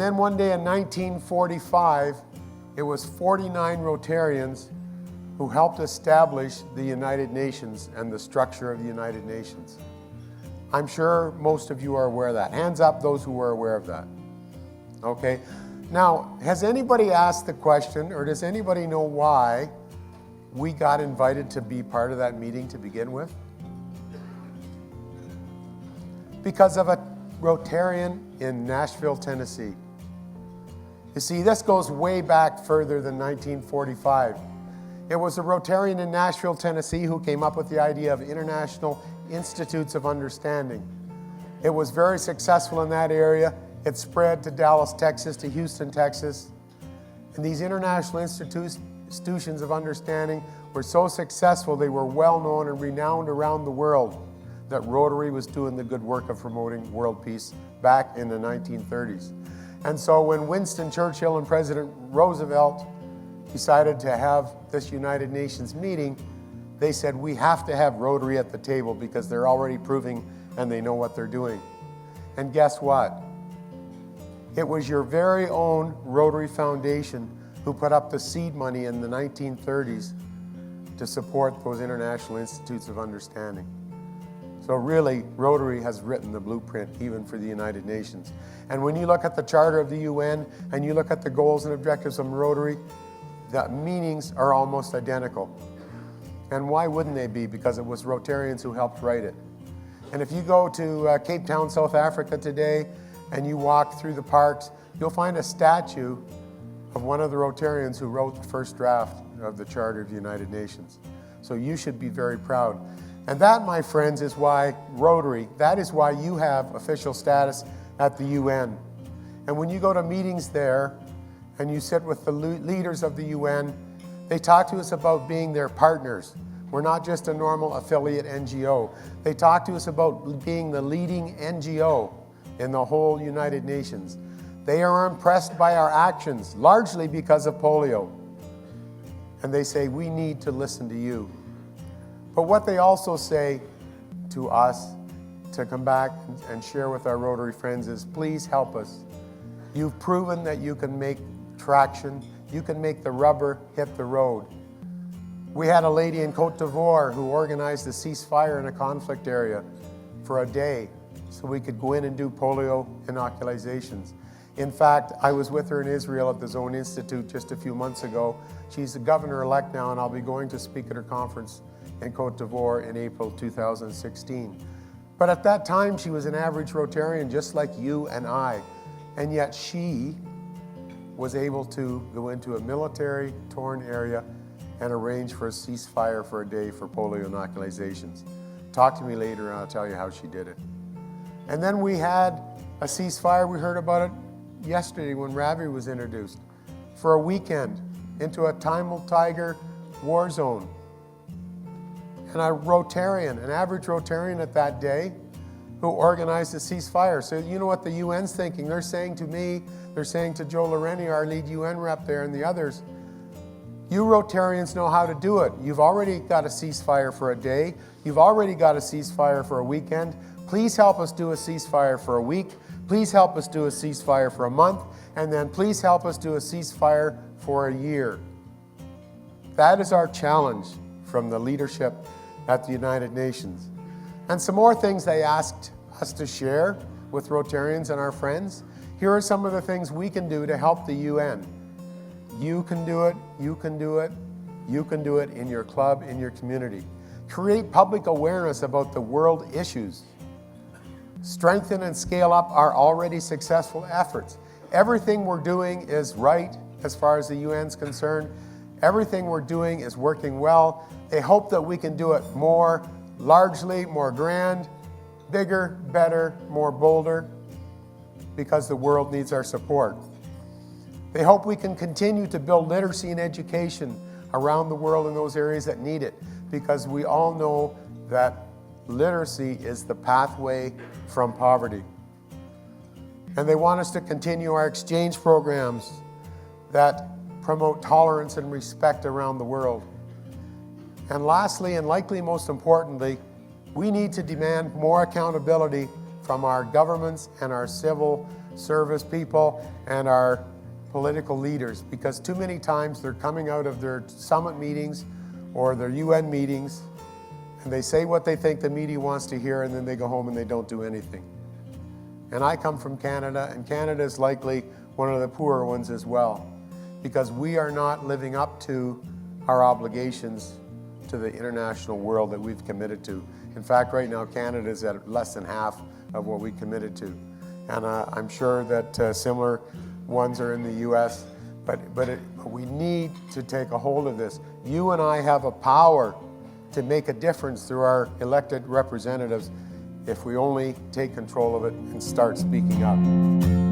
then one day in 1945, it was 49 Rotarians who helped establish the United Nations and the structure of the United Nations. I'm sure most of you are aware of that. Hands up those who were aware of that. Okay. Now, has anybody asked the question, or does anybody know why we got invited to be part of that meeting to begin with? Because of a Rotarian in Nashville, Tennessee. You see, this goes way back further than 1945. It was a Rotarian in Nashville, Tennessee who came up with the idea of International Institutes of Understanding. It was very successful in that area. It spread to Dallas, Texas, to Houston, Texas. And these international institutions of understanding were so successful, they were well known and renowned around the world that Rotary was doing the good work of promoting world peace back in the 1930s. And so when Winston Churchill and President Roosevelt decided to have this United Nations meeting, they said, we have to have Rotary at the table because they're already proving and they know what they're doing. And guess what? It was your very own Rotary Foundation who put up the seed money in the 1930s to support those International Institutes of Understanding. So really, Rotary has written the blueprint even for the United Nations. And when you look at the Charter of the UN and you look at the goals and objectives of Rotary, the meanings are almost identical. And why wouldn't they be? Because it was Rotarians who helped write it. And if you go to Cape Town, South Africa today, and you walk through the parks, you'll find a statue of one of the Rotarians who wrote the first draft of the Charter of the United Nations. So you should be very proud. And that, my friends, is why Rotary, that is why you have official status at the UN. And when you go to meetings there and you sit with the leaders of the UN, they talk to us about being their partners. We're not just a normal affiliate NGO. They talk to us about being the leading NGO in the whole United Nations. They are impressed by our actions, largely because of polio. And they say, we need to listen to you. But what they also say to us to come back and share with our Rotary friends is, please help us. You've proven that you can make traction. You can make the rubber hit the road. We had a lady in Côte d'Ivoire who organized a ceasefire in a conflict area for a day so we could go in and do polio inoculations. In fact, I was with her in Israel at the Zone Institute just a few months ago. She's the governor-elect now, and I'll be going to speak at her conference in Côte d'Ivoire in April 2016. But at that time, she was an average Rotarian just like you and I, and yet she was able to go into a military-torn area and arrange for a ceasefire for a day for polio inoculations. Talk to me later and I'll tell you how she did it. And then we had a ceasefire, we heard about it yesterday when Ravi was introduced, for a weekend into a Tamil Tiger war zone. And a Rotarian, an average Rotarian at that day, who organized a ceasefire. So you know what the UN's thinking. They're saying to me, they're saying to Joe Loreni, our lead UN rep there, and the others, you Rotarians know how to do it. You've already got a ceasefire for a day. You've already got a ceasefire for a weekend. Please help us do a ceasefire for a week. Please help us do a ceasefire for a month. And then please help us do a ceasefire for a year. That is our challenge from the leadership at the United Nations. And some more things they asked us to share with Rotarians and our friends. Here are some of the things we can do to help the UN. You can do it, you can do it, you can do it in your club, in your community. Create public awareness about the world issues. Strengthen and scale up our already successful efforts. Everything we're doing is right as far as the UN's concerned. Everything we're doing is working well. They hope that we can do it more largely, more grand, bigger, better, more bolder, because the world needs our support. They hope we can continue to build literacy and education around the world in those areas that need it, because we all know that literacy is the pathway from poverty. And they want us to continue our exchange programs that promote tolerance and respect around the world. And lastly, and likely most importantly, we need to demand more accountability from our governments and our civil service people and our political leaders, because too many times they're coming out of their summit meetings or their UN meetings and they say what they think the media wants to hear, and then they go home and they don't do anything. And I come from Canada, and Canada is likely one of the poorer ones as well, because we are not living up to our obligations to the international world that we've committed to. In fact, right now, Canada is at less than half of what we committed to. And I'm sure that similar ones are in the US, but we need to take a hold of this. You and I have a power to make a difference through our elected representatives if we only take control of it and start speaking up.